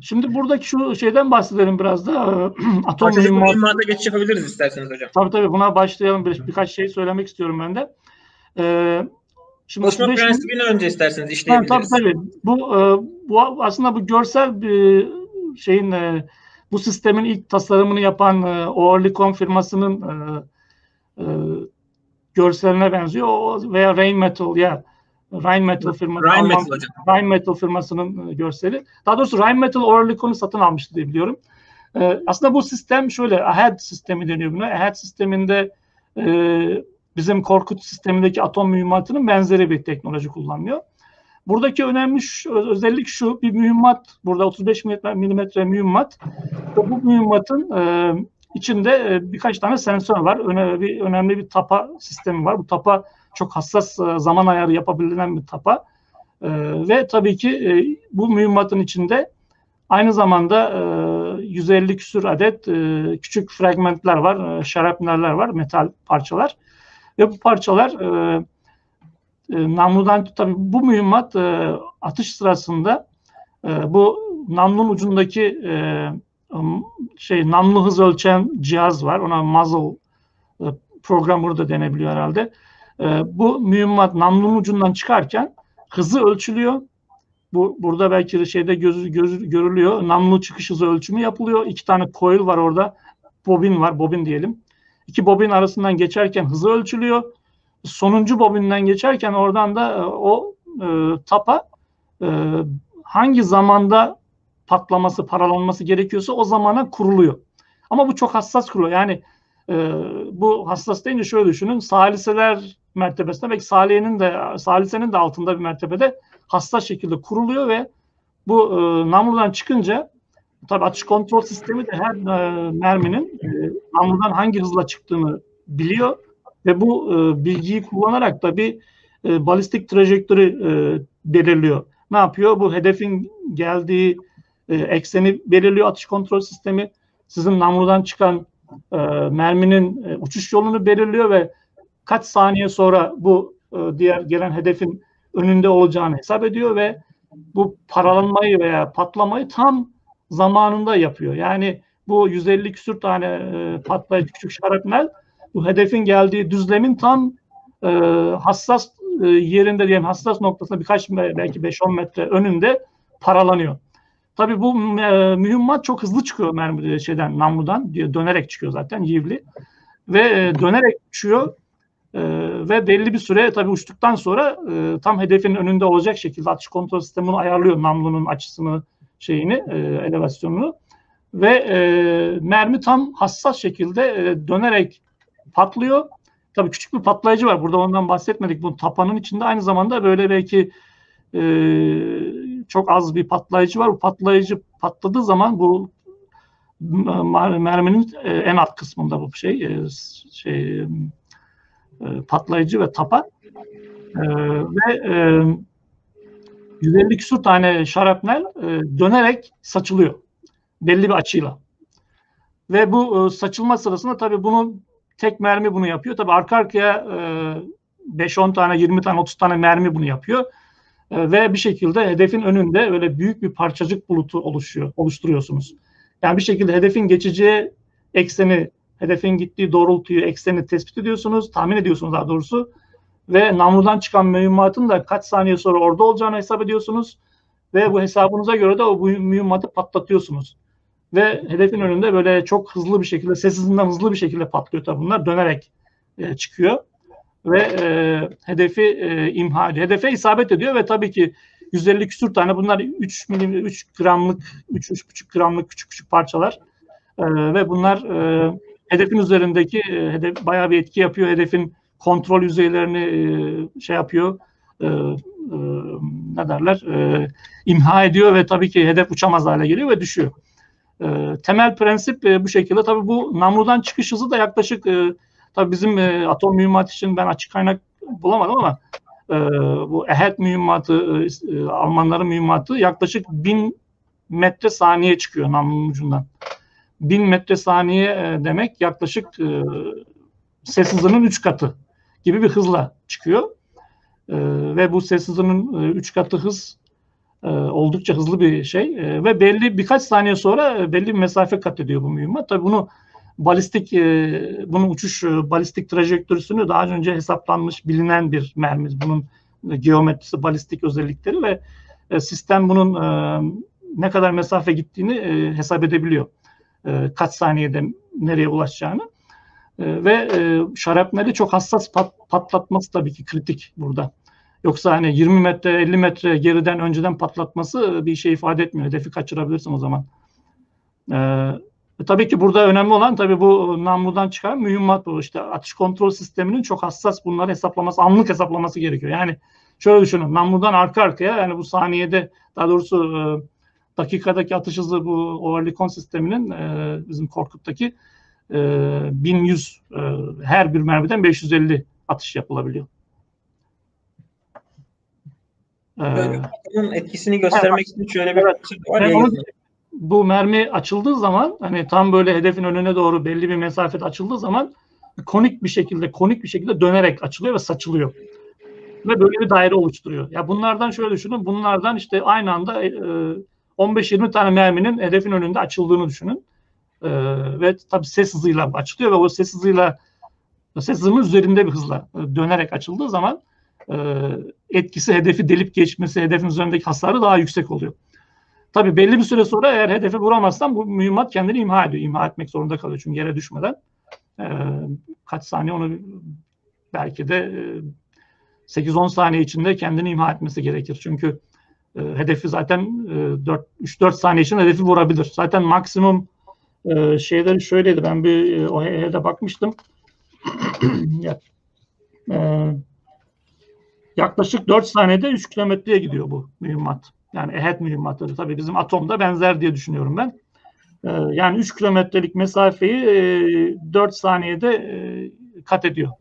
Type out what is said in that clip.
Şimdi buradaki şu şeyden bahsedelim biraz da. Atom mühimmatına geçiş yapabiliriz isterseniz hocam. Tabii buna başlayalım. Birkaç şey söylemek istiyorum ben de. Şimdi çalışma prensibini önce isterseniz işleyebiliriz. Tabii. Bu aslında bu görsel bir şeyin bu sistemin ilk tasarımını yapan Oerlikon firmasının görseline benziyor. Veya Rheinmetall firmasının görseli. Daha doğrusu Rheinmetall Oerlikon'u satın almıştı diye biliyorum. Aslında bu sistem şöyle, AHEAD sistemi deniyor buna. AHEAD sisteminde bizim Korkut sistemindeki atom mühimmatının benzeri bir teknoloji kullanılıyor. Buradaki önemli özellik şu, bir mühimmat, burada 35 milimetre mühimmat. Bu mühimmatın içinde birkaç tane sensör var. Önemli bir tapa sistemi var. Bu tapa çok hassas zaman ayarı yapabilen bir tapa. Ve tabii ki bu mühimmatın içinde aynı zamanda 150 küsur adet küçük fragmentler var, şarapneller var, metal parçalar. Ve bu parçalar namludan, tabii bu mühimmat atış sırasında bu namlunun ucundaki namlu hız ölçen cihaz var. Ona muzzle programmer da denebiliyor herhalde. Bu mühimmat namlunun ucundan çıkarken hızı ölçülüyor. Burada belki de şeyde görülüyor. Namlu çıkış hızı ölçümü yapılıyor. 2 tane coil var orada. Bobin diyelim. 2 bobin arasından geçerken hızı ölçülüyor. Sonuncu bobinden geçerken oradan da o tapa hangi zamanda patlaması, paralanması gerekiyorsa o zamana kuruluyor. Ama bu çok hassas kuruluyor. Yani bu hassas deyince şöyle düşünün. Saliseler mertebesinde, belki salisenin de altında bir mertebede hassas şekilde kuruluyor ve bu namludan çıkınca, tabii atış kontrol sistemi de her merminin namludan hangi hızla çıktığını biliyor ve bu bilgiyi kullanarak da bir balistik trajektörü belirliyor. Ne yapıyor? Bu hedefin geldiği ekseni belirliyor atış kontrol sistemi. Sizin namludan çıkan merminin uçuş yolunu belirliyor ve kaç saniye sonra bu diğer gelen hedefin önünde olacağını hesap ediyor ve bu paralanmayı veya patlamayı tam zamanında yapıyor. Yani bu 150 küsur tane patlayıcı küçük şarapnel bu hedefin geldiği düzlemin tam hassas yerinde diyelim, hassas noktasında belki 5-10 metre önünde paralanıyor. Tabii bu mühimmat çok hızlı çıkıyor namludan, dönerek çıkıyor zaten, yivli ve dönerek uçuyor. Ve belli bir süre tabii uçtuktan sonra tam hedefin önünde olacak şekilde atış kontrol sistemini ayarlıyor, namlunun açısını, elevasyonunu ve mermi tam hassas şekilde dönerek patlıyor. Tabii küçük bir patlayıcı var. Burada ondan bahsetmedik. Bu tapanın içinde aynı zamanda böyle belki çok az bir patlayıcı var. Bu patlayıcı patladığı zaman bu merminin en alt kısmında bu patlayıcı ve tapa ve 150 küsur tane şarapnel dönerek saçılıyor belli bir açıyla. Ve bu saçılma sırasında tabii tek mermi bunu yapıyor. Tabii arka arkaya 5-10 tane, 20 tane, 30 tane mermi bunu yapıyor. Ve bir şekilde hedefin önünde öyle büyük bir parçacık bulutu oluşturuyorsunuz. Yani bir şekilde hedefin geçeceği ekseni, hedefin gittiği doğrultuyu, ekseni tespit ediyorsunuz, tahmin ediyorsunuz daha doğrusu. Ve namludan çıkan mühimmatın da kaç saniye sonra orada olacağını hesap ediyorsunuz. Ve bu hesabınıza göre de o mühimmatı patlatıyorsunuz. Ve hedefin önünde böyle çok hızlı bir şekilde, ses hızından hızlı bir şekilde patlıyor tabii bunlar. Dönerek çıkıyor. Ve hedefi imha ediyor. Hedefe isabet ediyor ve tabii ki 150 küsur tane, bunlar 3 gramlık, 3,5 gramlık küçük parçalar. Ve bunlar hedefin üzerindeki bayağı bir etki yapıyor. Hedefin kontrol yüzeylerini yapıyor. İmha ediyor ve tabii ki hedef uçamaz hale geliyor ve düşüyor. Temel prensip bu şekilde. Tabii bu namludan çıkış hızı da yaklaşık tabii bizim atom mühimmat için ben açık kaynak bulamadım ama bu AHEAD mühimmatı, Almanların mühimmatı yaklaşık 1000 metre saniye çıkıyor namlunun ucundan. 1000 metre saniye demek yaklaşık ses hızının 3 katı gibi bir hızla çıkıyor. Ve bu ses hızının 3 katı hız Oldukça hızlı bir şey ve belli birkaç saniye sonra belli bir mesafe kat ediyor bu mühimmat. Tabii bunu balistik bunun uçuş balistik trajektörüsünü daha önce hesaplanmış bilinen bir mermi. Bunun geometrisi, balistik özellikleri ve sistem bunun ne kadar mesafe gittiğini hesap edebiliyor. Kaç saniyede nereye ulaşacağını. Ve şarapneli çok hassas patlatması tabii ki kritik burada. Yoksa hani 20 metre 50 metre geriden önceden patlatması bir şey ifade etmiyor. Hedefi kaçırabilirsin o zaman. Tabii ki burada önemli olan tabii bu namludan çıkan mühimmat bu. İşte atış kontrol sisteminin çok hassas bunları hesaplaması, anlık hesaplaması gerekiyor. Yani şöyle düşünün, namludan arka arkaya yani bu saniyede daha doğrusu dakikadaki atış hızı bu Oerlikon sisteminin bizim Korkut'taki 1100 her bir mermiden 550 atış yapılabiliyor. Bunun etkisini göstermek için şöyle bir var ya. Bu mermi açıldığı zaman hani tam böyle hedefin önüne doğru belli bir mesafede açıldığı zaman konik bir şekilde dönerek açılıyor ve saçılıyor. Ve böyle bir daire oluşturuyor. Ya bunlardan şöyle düşünün. Bunlardan işte aynı anda 15-20 tane merminin hedefin önünde açıldığını düşünün. Ve tabii ses hızıyla açılıyor ve o ses hızının üzerinde bir hızla dönerek açıldığı zaman etkisi hedefi delip geçmesi, hedefin üzerindeki hasarı daha yüksek oluyor. Tabii belli bir süre sonra eğer hedefi vuramazsan bu mühimmat kendini imha ediyor. İmha etmek zorunda kalıyor çünkü yere düşmeden. Kaç saniye onu belki de 8-10 saniye içinde kendini imha etmesi gerekir. Çünkü hedefi zaten 3-4 saniye içinde hedefi vurabilir. Zaten maksimum şeyleri şöyleydi. Ben bir OHH'de bakmıştım. Yaklaşık 4 saniyede 3 kilometreye gidiyor bu mühimmat. Yani EHET mühimmatları. Tabii bizim atomda benzer diye düşünüyorum ben. Yani 3 kilometrelik mesafeyi 4 saniyede kat ediyor.